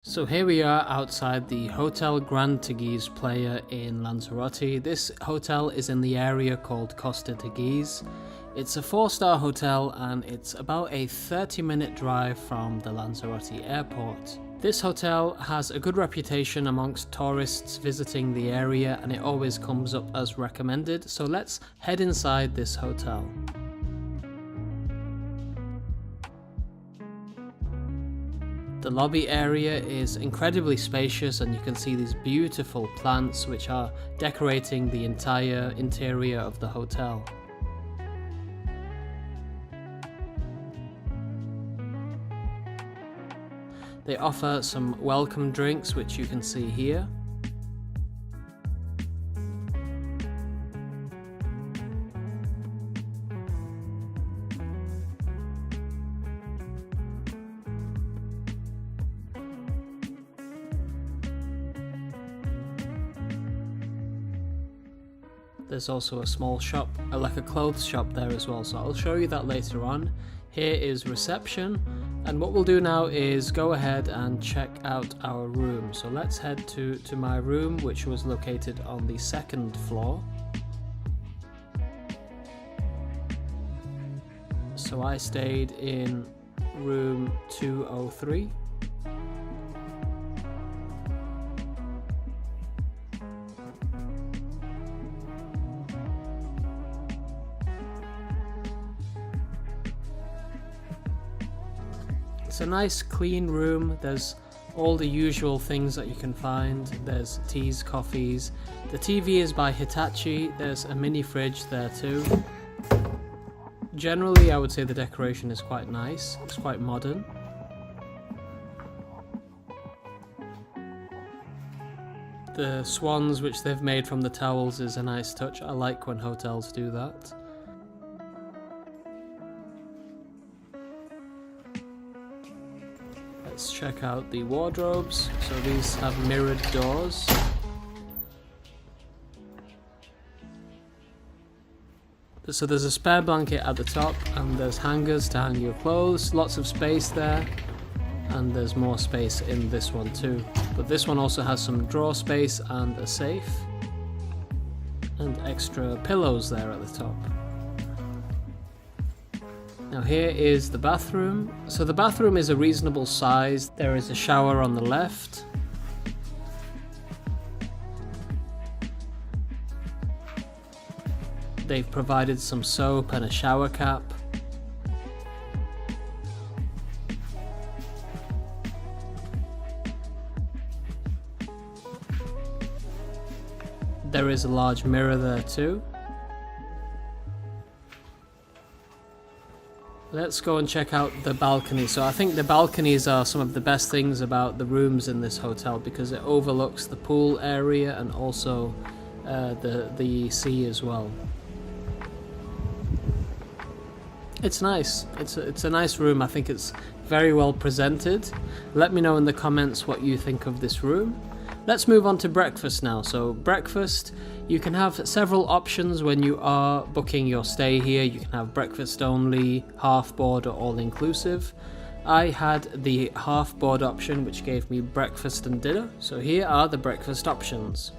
So here we are outside the Hotel Grand Teguise Playa in Lanzarote. This hotel is in the area called Costa Teguise. It's a 4-star hotel and it's about a 30-minute drive from the Lanzarote airport. This hotel has a good reputation amongst tourists visiting the area and it always comes up as recommended, so let's head inside this hotel. The lobby area is incredibly spacious and you can see these beautiful plants which are decorating the entire interior of the hotel. They offer some welcome drinks which you can see here. There's also a small shop, like a clothes shop there as well, so I'll show you that later on. Here is reception, and what we'll do now is go ahead and check out our room. So let's head to my room, which was located on the 2nd floor. So I stayed in room 203. It's a nice clean room. There's all the usual things that you can find. There's teas, coffees. The TV is by Hitachi. There's a mini fridge there too. Generally, I would say the decoration is quite nice. It's quite modern. The swans which they've made from the towels is a nice touch. I like when hotels do that. Let's check out the wardrobes. So these have mirrored doors. So there's a spare blanket at the top and there's hangers to hang your clothes. Lots of space there. And there's more space in this one too. But this one also has some drawer space and a safe. And extra pillows there at the top. Now here is the bathroom. So the bathroom is a reasonable size. There is a shower on the left. They've provided some soap and a shower cap. There is a large mirror there too. Let's go and check out the balcony. So I think the balconies are some of the best things about the rooms in this hotel because it overlooks the pool area and also the sea as well. It's nice. It's a nice room. I think it's very well presented. Let me know in the comments what you think of this room. Let's move on to breakfast now. So breakfast, you can have several options when you are booking your stay here. You can have breakfast only, half board or all inclusive. I had the half board option which gave me breakfast and dinner. So here are the breakfast options.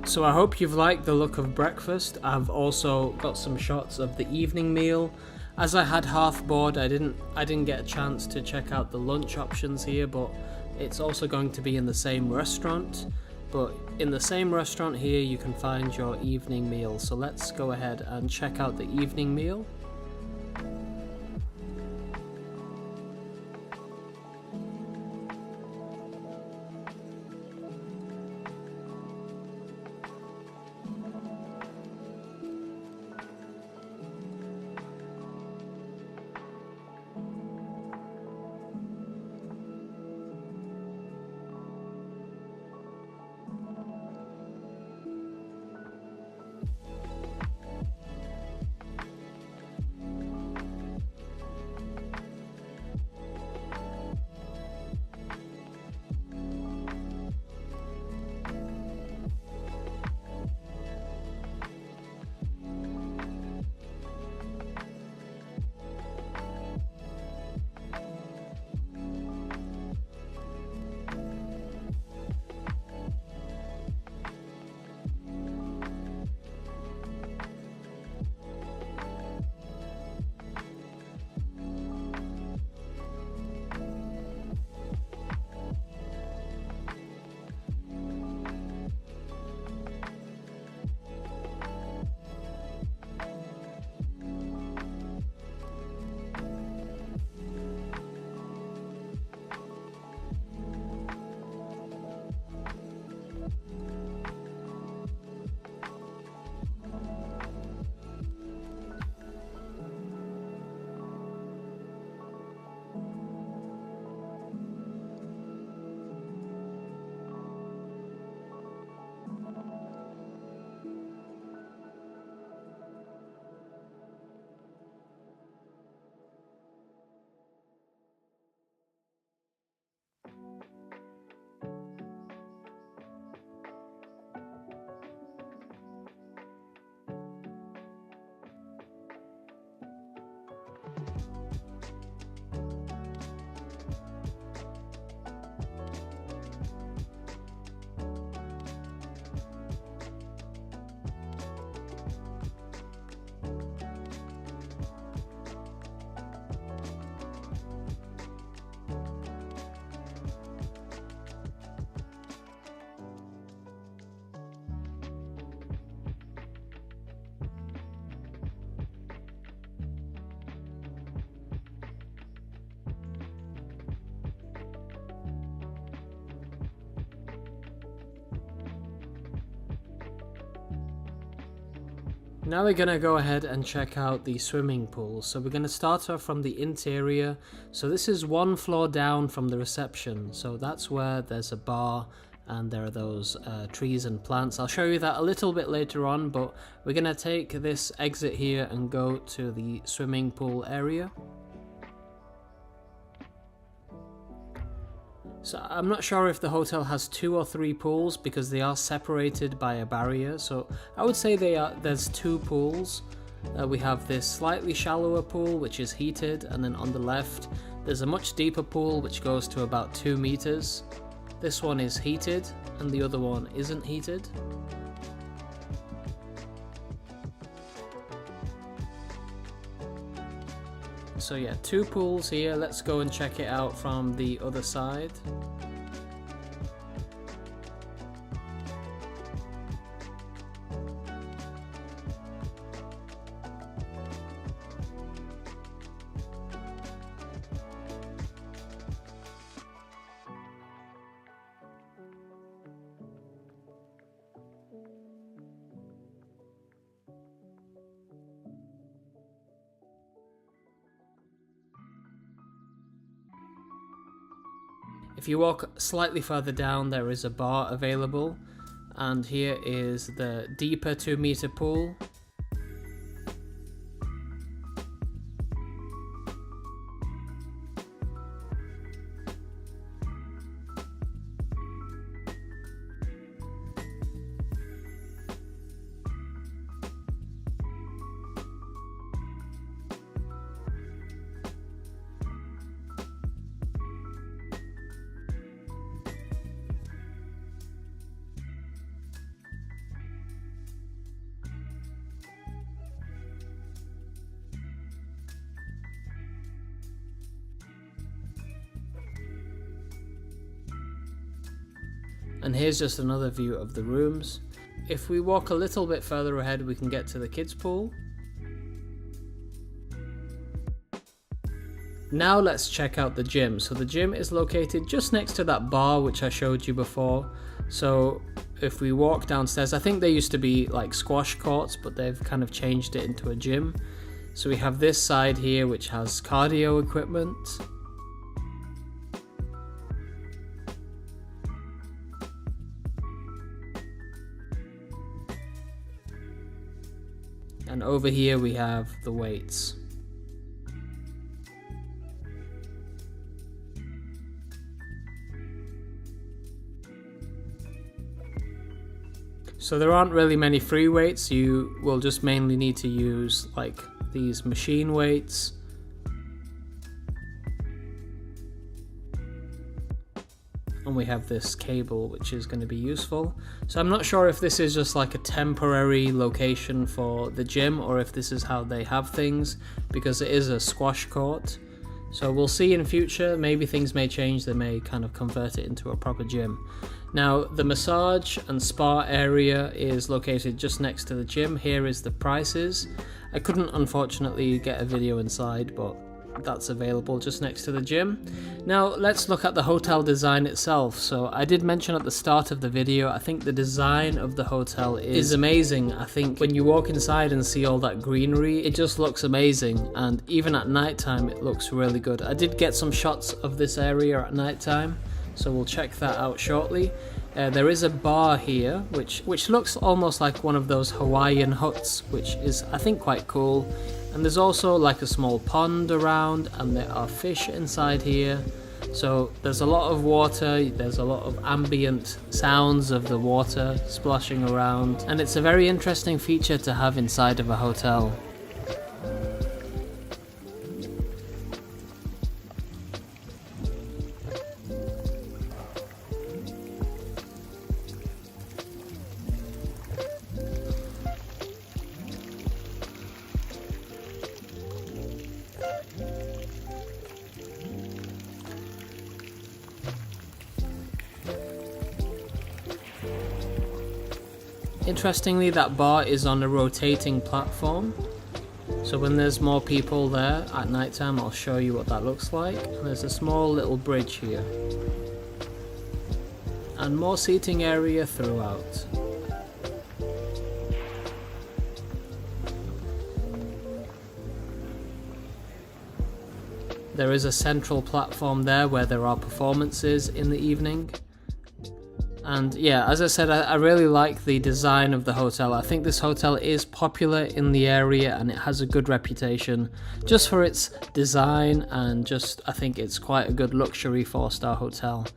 So I hope you've liked the look of breakfast. I've also got some shots of the evening meal. As I had half board, I didn't get a chance to check out the lunch options here, but it's also going to be in the same restaurant. But in the same restaurant here, you can find your evening meal. So let's go ahead and check out the evening meal. Now we're going to go ahead and check out the swimming pool. So we're going to start off from the interior. So this is one floor down from the reception. So that's where there's a bar and there are those trees and plants. I'll show you that a little bit later on, but we're going to take this exit here and go to the swimming pool area. So I'm not sure if the hotel has 2 or 3 pools because they are separated by a barrier. So I would say there's 2 pools. We have this slightly shallower pool which is heated, and then on the left there's a much deeper pool which goes to about 2 meters. This one is heated and the other one isn't heated. So yeah, 2 pools here. Let's go and check it out from the other side. If you walk slightly further down, there is a bar available, and here is the deeper 2-meter pool. And here's just another view of the rooms. If we walk a little bit further ahead, we can get to the kids pool. Now let's check out the gym. So the gym is located just next to that bar which I showed you before. So if we walk downstairs, I think they used to be like squash courts, but they've kind of changed it into a gym. So we have this side here which has cardio equipment. And over here we have the weights. So there aren't really many free weights, you will just mainly need to use like these machine weights. And we have this cable which is going to be useful. So I'm not sure if this is just like a temporary location for the gym or if this is how they have things, because it is a squash court. So we'll see in future, maybe things may change, they may kind of convert it into a proper gym. Now the massage and spa area is located just next to the gym. Here is the prices. I couldn't unfortunately get a video inside, but that's available just next to the gym. Now let's look at the hotel design itself. So I did mention at the start of the video, I think the design of the hotel is amazing. I think when you walk inside and see all that greenery, it just looks amazing, and even at nighttime it looks really good. I did get some shots of this area at nighttime, so we'll check that out shortly. There is a bar here which looks almost like one of those Hawaiian huts, which is I think quite cool. And there's also like a small pond around, and there are fish inside here. So there's a lot of water, there's a lot of ambient sounds of the water splashing around, and it's a very interesting feature to have inside of a hotel. Interestingly, that bar is on a rotating platform, so when there's more people there at nighttime, I'll show you what that looks like. And there's a small little bridge here, and more seating area throughout. There is a central platform there where there are performances in the evening. And yeah, as I said, I really like the design of the hotel. I think this hotel is popular in the area and it has a good reputation just for its design, and just I think it's quite a good luxury 4-star hotel.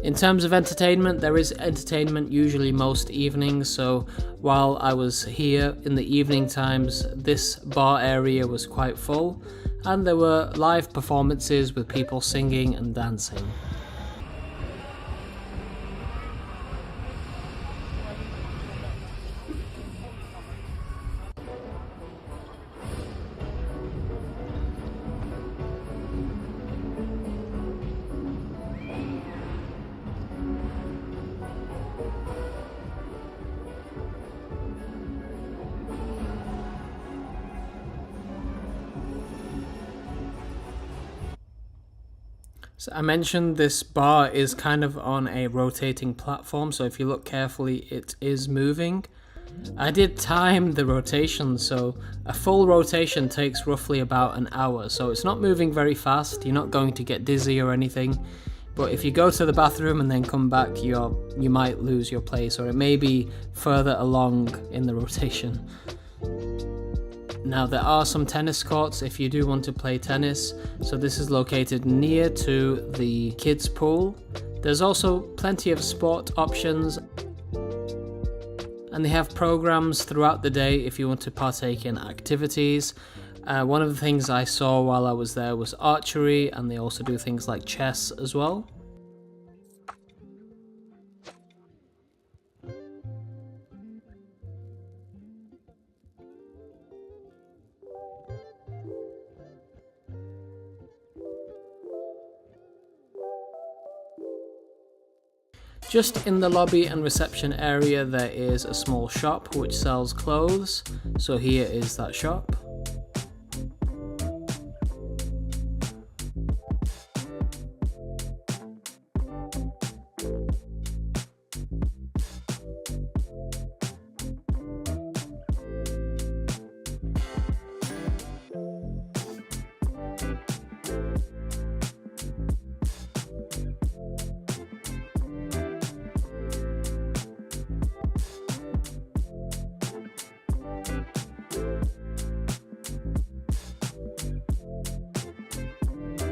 In terms of entertainment, there is entertainment usually most evenings, so while I was here in the evening times, this bar area was quite full, and there were live performances with people singing and dancing. So I mentioned this bar is kind of on a rotating platform, so if you look carefully, it is moving. I did time the rotation, so a full rotation takes roughly about an hour, so it's not moving very fast. You're not going to get dizzy or anything, but if you go to the bathroom and then come back, you might lose your place, or it may be further along in the rotation. Now there are some tennis courts if you do want to play tennis, so this is located near to the kids pool. There's also plenty of sport options, and they have programs throughout the day if you want to partake in activities. One of the things I saw while I was there was archery, and they also do things like chess as well. Just in the lobby and reception area there is a small shop which sells clothes, so here is that shop.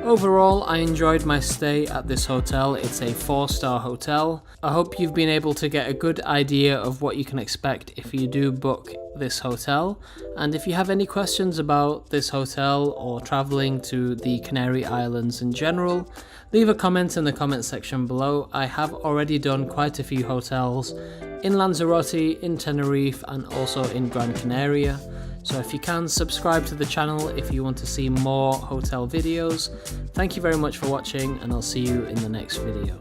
Overall, I enjoyed my stay at this hotel. It's a 4-star hotel. I hope you've been able to get a good idea of what you can expect if you do book this hotel. And if you have any questions about this hotel or traveling to the Canary Islands in general, leave a comment in the comment section below. I have already done quite a few hotels in Lanzarote, in Tenerife, and also in Gran Canaria. So if you can, subscribe to the channel if you want to see more hotel videos. Thank you very much for watching, and I'll see you in the next video.